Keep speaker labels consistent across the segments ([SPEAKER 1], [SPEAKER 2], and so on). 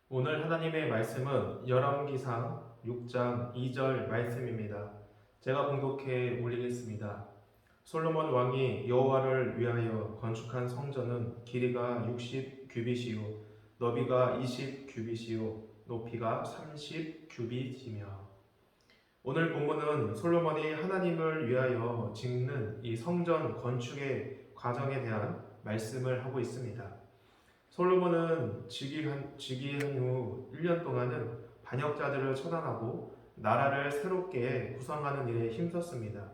[SPEAKER 1] 오늘 하나님의 말씀은 열왕기상 6장 2절 말씀입니다. 제가 봉독해 올리겠습니다. 솔로몬 왕이 여호와를 위하여 건축한 성전은 길이가 60 규빗이요 너비가 20 규빗이요 높이가 30 규빗이며. 오늘 본문은 솔로몬이 하나님을 위하여 짓는 이 성전 건축의 과정에 대한 말씀을 하고 있습니다. 솔로몬은 즉위한 후 1년 동안은 반역자들을 처단하고 나라를 새롭게 구성하는 일에 힘썼습니다.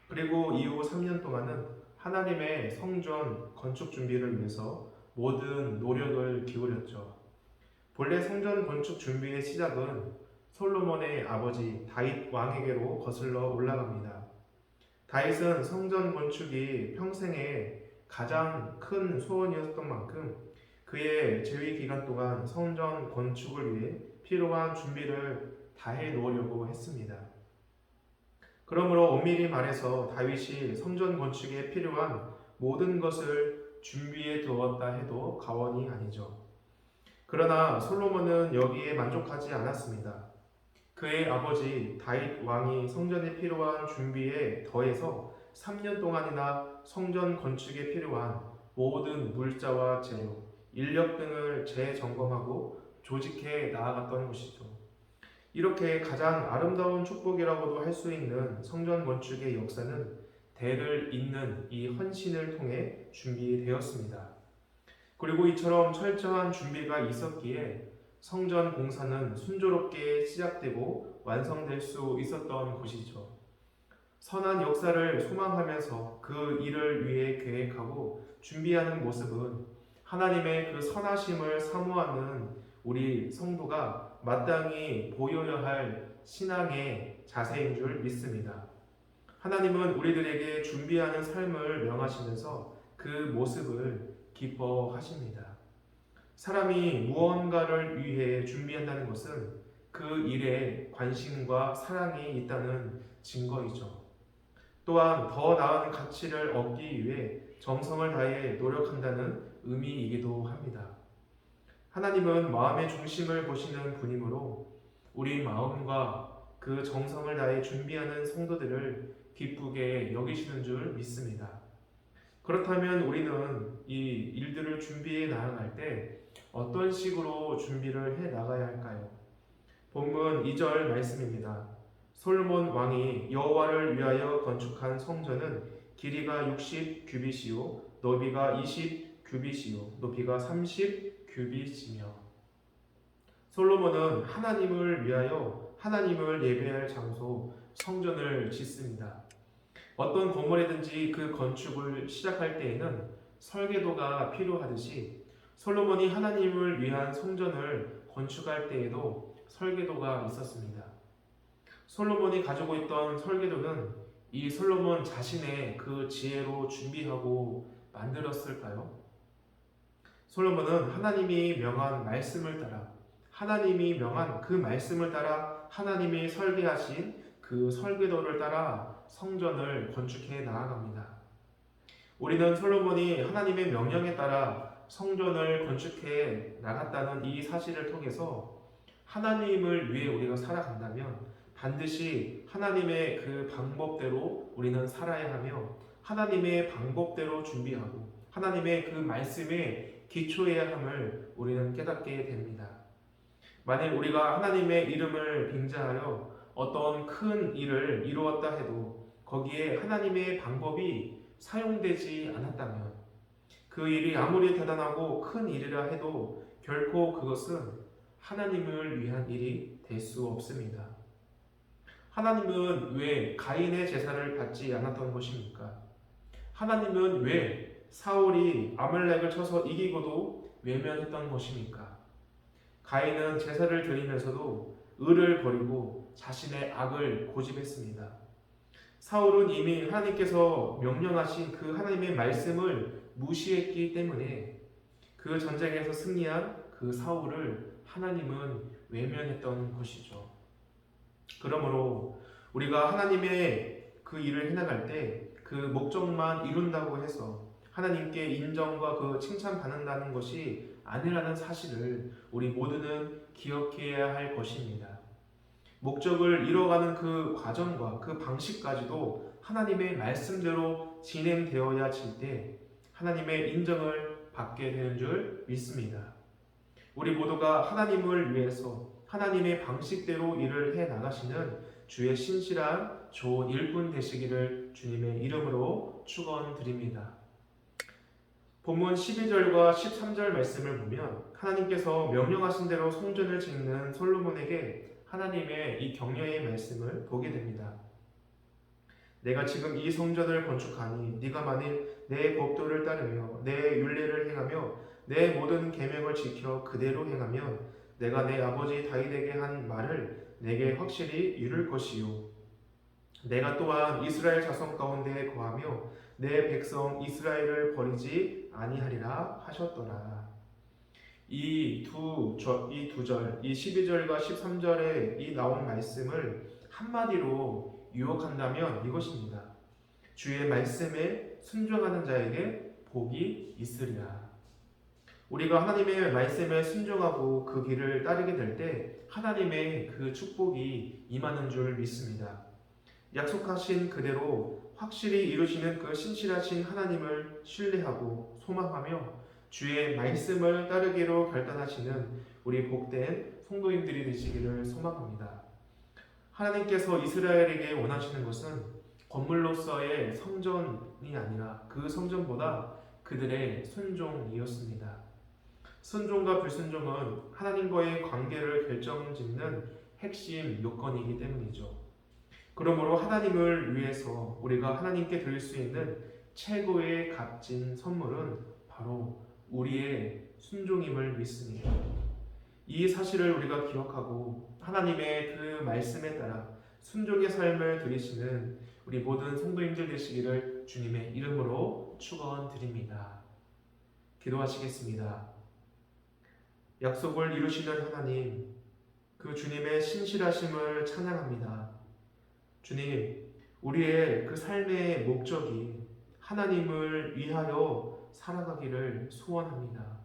[SPEAKER 1] 그리고 이후 3년 동안은 하나님의 성전 건축 준비를 위해서 모든 노력을 기울였죠. 본래 성전 건축 준비의 시작은 솔로몬의 아버지 다윗 왕에게로 거슬러 올라갑니다. 다윗은 성전 건축이 평생의 가장 큰 소원이었던 만큼 그의 재위 기간 동안 성전 건축을 위해 필요한 준비를 다해 놓으려고 했습니다. 그러므로 엄밀히 말해서 다윗이 성전 건축에 필요한 모든 것을 준비해 두었다 해도 과언이 아니죠. 그러나 솔로몬은 여기에 만족하지 않았습니다. 그의 아버지 다윗 왕이 성전에 필요한 준비에 더해서 3년 동안이나 성전 건축에 필요한 모든 물자와 재료, 인력 등을 재점검하고 조직해 나아갔던 것이죠. 이렇게 가장 아름다운 축복이라고도 할 수 있는 성전 건축의 역사는 대를 잇는 이 헌신을 통해 준비되었습니다. 그리고 이처럼 철저한 준비가 있었기에 성전 공사는 순조롭게 시작되고 완성될 수 있었던 것이죠. 선한 역사를 소망하면서 그 일을 위해 계획하고 준비하는 모습은 하나님의 그 선하심을 사모하는 우리 성도가 마땅히 보여야 할 신앙의 자세인 줄 믿습니다. 하나님은 우리들에게 준비하는 삶을 명하시면서 그 모습을 기뻐하십니다. 사람이 무언가를 위해 준비한다는 것은 그 일에 관심과 사랑이 있다는 증거이죠. 또한 더 나은 가치를 얻기 위해 정성을 다해 노력한다는 의미이기도 합니다. 하나님은 마음의 중심을 보시는 분이므로 우리 마음과 그 정성을 다해 준비하는 성도들을 기쁘게 여기시는 줄 믿습니다. 그렇다면 우리는 이 일들을 준비해 나아갈 때 어떤 식으로 준비를 해 나가야 할까요? 본문 2절 말씀입니다. 솔로몬 왕이 여호와를 위하여 건축한 성전은 길이가 60 규빗이요 너비가 20 규빗이요 높이가 30 규빗이며. 솔로몬은 하나님을 위하여 하나님을 예배할 장소 성전을 짓습니다. 어떤 건물이든지 그 건축을 시작할 때에는 설계도가 필요하듯이 솔로몬이 하나님을 위한 성전을 건축할 때에도 설계도가 있었습니다. 솔로몬이 가지고 있던 설계도는 이 솔로몬 자신의 그 지혜로 준비하고 만들었을까요? 솔로몬은 하나님이 명한 말씀을 따라 하나님이 명한 그 말씀을 따라 하나님이 설계하신 그 설계도를 따라 성전을 건축해 나아갑니다. 우리는 솔로몬이 하나님의 명령에 따라 성전을 건축해 나갔다는 이 사실을 통해서 하나님을 위해 우리가 살아간다면 반드시 하나님의 그 방법대로 우리는 살아야 하며 하나님의 방법대로 준비하고 하나님의 그 말씀에 기초해야 함을 우리는 깨닫게 됩니다. 만일 우리가 하나님의 이름을 빙자하여 어떤 큰 일을 이루었다 해도 거기에 하나님의 방법이 사용되지 않았다면 그 일이 아무리 대단하고 큰 일이라 해도 결코 그것은 하나님을 위한 일이 될 수 없습니다. 하나님은 왜 가인의 제사를 받지 않았던 것입니까? 하나님은 왜 사울이 아말렉을 쳐서 이기고도 외면했던 것입니까? 가인은 제사를 드리면서도 의를 버리고 자신의 악을 고집했습니다. 사울은 이미 하나님께서 명령하신 그 하나님의 말씀을 무시했기 때문에 그 전쟁에서 승리한 그 사울을 하나님은 외면했던 것이죠. 그러므로 우리가 하나님의 그 일을 해나갈 때 그 목적만 이룬다고 해서 하나님께 인정과 그 칭찬받는다는 것이 아니라는 사실을 우리 모두는 기억해야 할 것입니다. 목적을 이뤄가는 그 과정과 그 방식까지도 하나님의 말씀대로 진행되어야 질 때 하나님의 인정을 받게 되는 줄 믿습니다. 우리 모두가 하나님을 위해서 하나님의 방식대로 일을 해 나가시는 주의 신실한 좋은 일꾼 되시기를 주님의 이름으로 축원드립니다. 본문 12절과 13절 말씀을 보면 하나님께서 명령하신 대로 성전을 짓는 솔로몬에게 하나님의 이 격려의 말씀을 보게 됩니다. 내가 지금 이 성전을 건축하니 네가 만일 내 법도를 따르며 내 율례를 행하며 내 모든 계명을 지켜 그대로 행하면 내가 내 아버지 다윗에게 한 말을 내게 확실히 이룰 것이요 내가 또한 이스라엘 자손 가운데 거하며 내 백성 이스라엘을 버리지 아니하리라 하셨더라. 이 두 절, 이 12절과 13절에 이 나온 말씀을 한마디로 유혹한다면 이것입니다. 주의 말씀에 순종하는 자에게 복이 있으리라. 우리가 하나님의 말씀에 순종하고 그 길을 따르게 될 때 하나님의 그 축복이 임하는 줄 믿습니다. 약속하신 그대로 확실히 이루시는 그 신실하신 하나님을 신뢰하고 소망하며 주의 말씀을 따르기로 결단하시는 우리 복된 성도님들이 되시기를 소망합니다. 하나님께서 이스라엘에게 원하시는 것은 건물로서의 성전이 아니라 그 성전보다 그들의 순종이었습니다. 순종과 불순종은 하나님과의 관계를 결정짓는 핵심 요건이기 때문이죠. 그러므로 하나님을 위해서 우리가 하나님께 드릴 수 있는 최고의 값진 선물은 바로 우리의 순종임을 믿습니다. 이 사실을 우리가 기억하고 하나님의 그 말씀에 따라 순종의 삶을 들이시는 우리 모든 성도님들 되시기를 주님의 이름으로 축원드립니다. 기도하시겠습니다. 약속을 이루시는 하나님, 그 주님의 신실하심을 찬양합니다. 주님, 우리의 그 삶의 목적이 하나님을 위하여 살아가기를 소원합니다.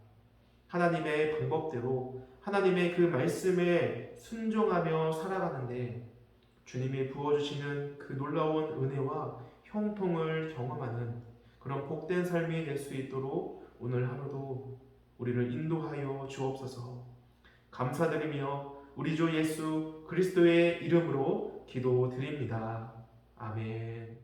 [SPEAKER 1] 하나님의 방법대로 하나님의 그 말씀에 순종하며 살아가는데 주님이 부어주시는 그 놀라운 은혜와 형통을 경험하는 그런 복된 삶이 될 수 있도록 오늘 하루도 우리를 인도하여 주옵소서. 감사드리며 우리 주 예수 그리스도의 이름으로 기도드립니다. 아멘.